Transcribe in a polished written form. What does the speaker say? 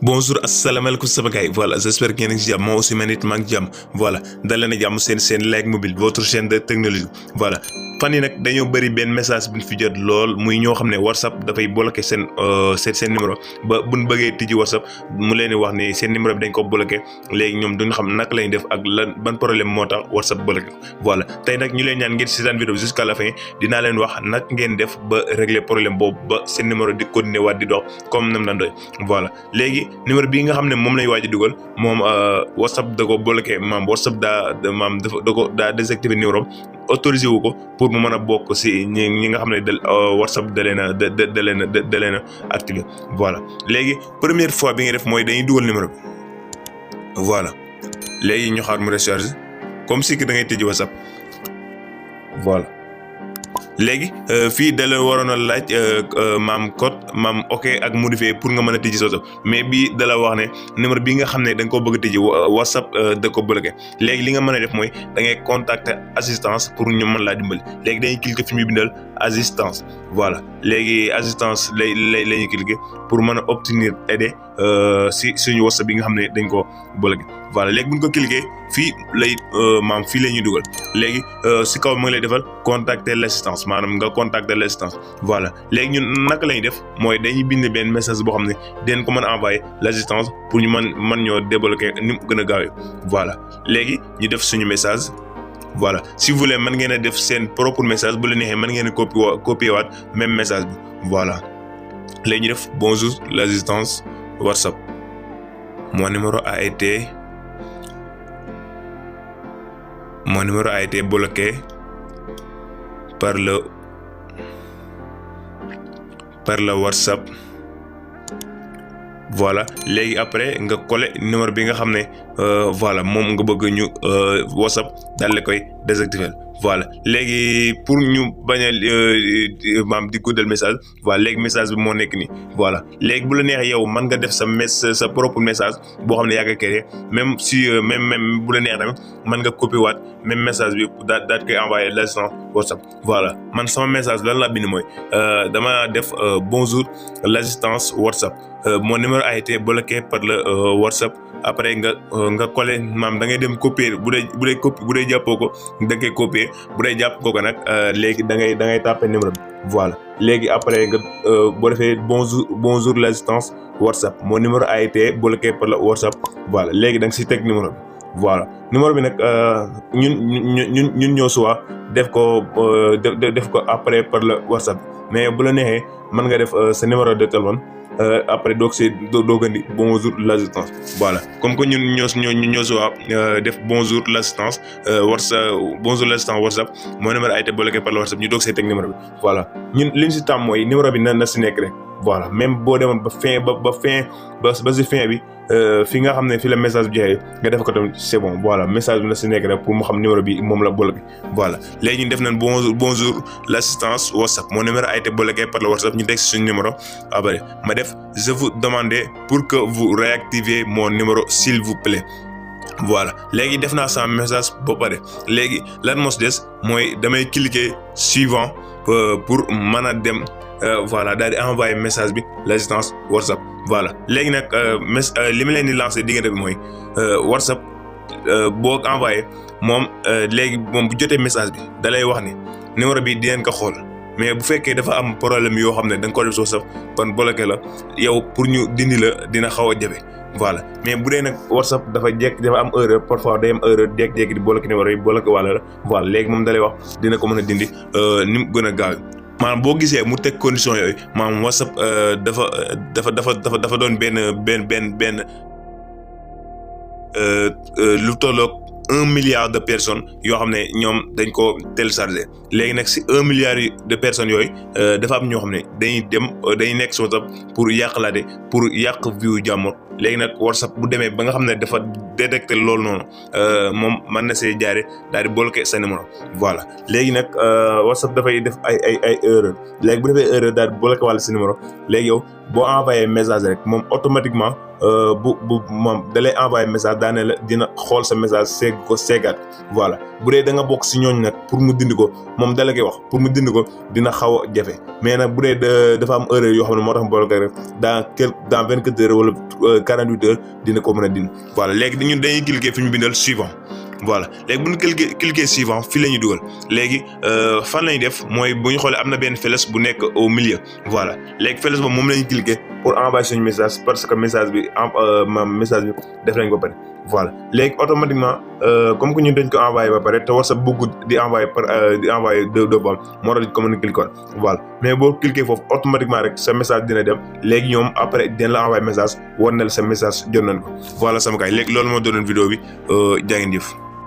Bonjour, asalaamaaleykum sama gars yi voilà j'espère que ngeen ngi ci jàmm moi aussi man it maa ngi jàmm voilà dal leen a jàmm seen like mobile votre chaîne de technologie voilà. fan yi nag dañoo bëri benn message bu ñu fi jot lool muy ñoo xam ne WhatsApp dafay bloqué seen numéro ba buñ bëggee tijji WhatsApp mu leen di wax ni seen numéro bi dañ ko bloqué léegi ñoom duñ xam naka lañ def ak ban problème moo tax WhatsApp bloqué voilà tey nag ñu leen ñaan ngeen seetaan vidéo jusqu'à la fin dinaa leen wax nag ngeen def ba régler problème boobu ba seen numéro di continuer waat di dox comme nam nan doy voilà léegi numéro bii nga xam ne moom lay waaj a dugal moom WhatsApp da ko bloqué maam WhatsApp daa désactivé numéro autorisé wu ko pour mu mën a bokk si ñi nga xam ne WhatsApp da leen a activé voilà léegi première fois bi nga def mooy dañuy dugal numéro bi voilà léegi ñu xaar mu recharge comme si que da ngay tëj WhatsApp voilà léegi fii da la waroon a laaj maam code maam ok ak modifié pour nga mën a tijji WhatsApp mais bii da la wax ne numéro bi nga xam ne da nga ko bëgg a tijji WhatsApp da ko bloqué léegi li nga mën a def mooy da ngay contacter assistance pour ñu mën laa dimbali léegi dañuy cliquer fi muy bindal assistance voilà léegi assistance la ñuy cliquer pour mën a obtenir aider si suñu WhatsApp bi nga xam ne dañ ko bloqué voilà léegi bu ñu ko cliquer fii fii la ñuy dugal léegi si kaw mu ngi lay defal contacter l'assistance maanaam nga contacter l'assistance voilà léegi ñun naka lañuy def mooy dañuy bind benn message boo xam ne den ko mën a envoyer l'assistance pour ñu mën ñoo débloquer ni mu gën a gaawee voilà léegi ñu def suñu message voilà si vous voulez mën ngeen a def seen propre message bu la neexee mën ngeen a copier waat même message bi voilà léegi ñu def bonjour l'assistance WhatsApp mon numéro a été bloqué par le WhatsApp voilà léegi après nga coller numéro bi nga xam ne voilà moom nga bëgg ñu WhatsApp daal la koy désactiver voilà léegi pour ñu bañ a di guddal message voilà léegi message bi moo nekk nii voilà léegi bu la neexee yow mën nga def sa propre message boo xam ne yaa ngi créé même si même bu la neexee tamit mën nga copier waat même message bi daal koy envoyer l'assistance WhatsApp voilà man sama message lan la bind mooy dama def bonjour l'assistance WhatsApp mon numéro a été bloqué par le WhatsApp après nga coller maam da ngay dem copier bu dee jàppoo ko da ngay copier bu dee jàpp ko nag léegi da ngay taper numéro bi voilà léegi après nga boo defee bonjour l'assistance WhatsApp mon numéro a été bloqué par le WhatsApp voilà léegi da nga si teg numéro bi voilà numéro bi nag ñun ñoo suwa def ko après par le WhatsApp mais bu la neexee mën nga def sa numéro de téléphone après doog andi bonjour l'assistance voilà comme que ñun ñoo suwa def bonjour l'assistance WhatsApp mon numéro a été bloqué par le WhatsApp ñu doog see teg numéro bi voilà ñun liñ si tàmm mooy numéro bi na si nekk rek voilà même boo demoon ba si fin bi fi nga xam ne fi la message bi jeexee nga def ko tamit c'est bon voilà message bi na si nekk rek pour mu xam numéro bi moom la bloqué voilà léegi ñu def nañ bonjour l'assistance WhatsApp mon numéro a été bloqué par le WhatsApp ñu teg si suñu numéro après ma def je vous demande pour que vous réactiviez mon numéro s'il vous plaît voilà léegi def naa sama message ba pare léegi lan moo si des mooy damay cliquer suivant pour mën a dem voilà daal di envoyer message bi l'assistance WhatsApp voilà léegi nag li ma leen di lancer diggante bi mooy WhatsApp boo envoyé moom léegi moom bu jotee message bi da lay wax ni numéro bi dinañ ko xool mais bu fekkee dafa am problème yoo xam ne da nga ko def WhatsApp ban bloqué la yow pour ñu dindi la dina xaw a jafe voilà mais bu dee nag WhatsApp dafa am erreur parfois day am erreur jékki-jékki di bloqué numéro yi bloqué wàlla la voilà léegi moom da lay wax dina ko mën a dindi ni mu gën a gaaw maanaam boo gisee mu teg condition yooyu maanaam WhatsApp dafa doon benn lu tolloog 1 milliard de personnes yoo xam ne ñoom dañ ko télécharger léegi nag si 1 milliard de personnes yooyu dafa am ñoo xam ne dañuy nekk si WhatsApp pour yàqalaate pour yàq view jàmmor léegi nag WhatsApp bu demee ba nga xam ne dafa détecter loolu noonu moom mën na see jaare daal di bloquer sa numéro voilà léegi nag WhatsApp dafay def ay erreur léegi bu defee erreur daal di bloquer wàlla si numéro léegi yow boo envoyé message rek moom automatiquement bu moom da lay envoyé message daane la dina xool sa message seeg ko seegaat voilà bu dee da nga bokk si ñooñ nag pour mu dindi ko moom da la koy wax pour mu dindi ko dina xaw a jafe mais nag bu dee dafa am erreur yoo xam ne moo tax mu boole ko rek dans 24 heures wala 48 heures dina ko mën a dindi voilà léegi dañuy cliquer fi ñu bindal suivant. voilà léegi bu ñu cliquer suivant fii la ñuy dugal léegi fan la ñuy def mooy bu ñu xoolee am na benn flèche bu nekk au milieu voilà léegi flèche boobu moom la ñuy cliquer pour envoyer suñu message parce que message bi message bi def nañ ko ba pare voilà léegi automatiquement comme que ñun dañ ko envoyé ba pare te WhatsApp bëgg di envoyer deux fois moo tax ko mën a cliquer voilà mais boo cliquer foofu automatiquement rek sa message dina dem léegi ñoom après dina la envoyer message war na la sa message jot nañ ko voilà sama gars léegi loolu moo doonoon vidéo bi jaa ngeen jëf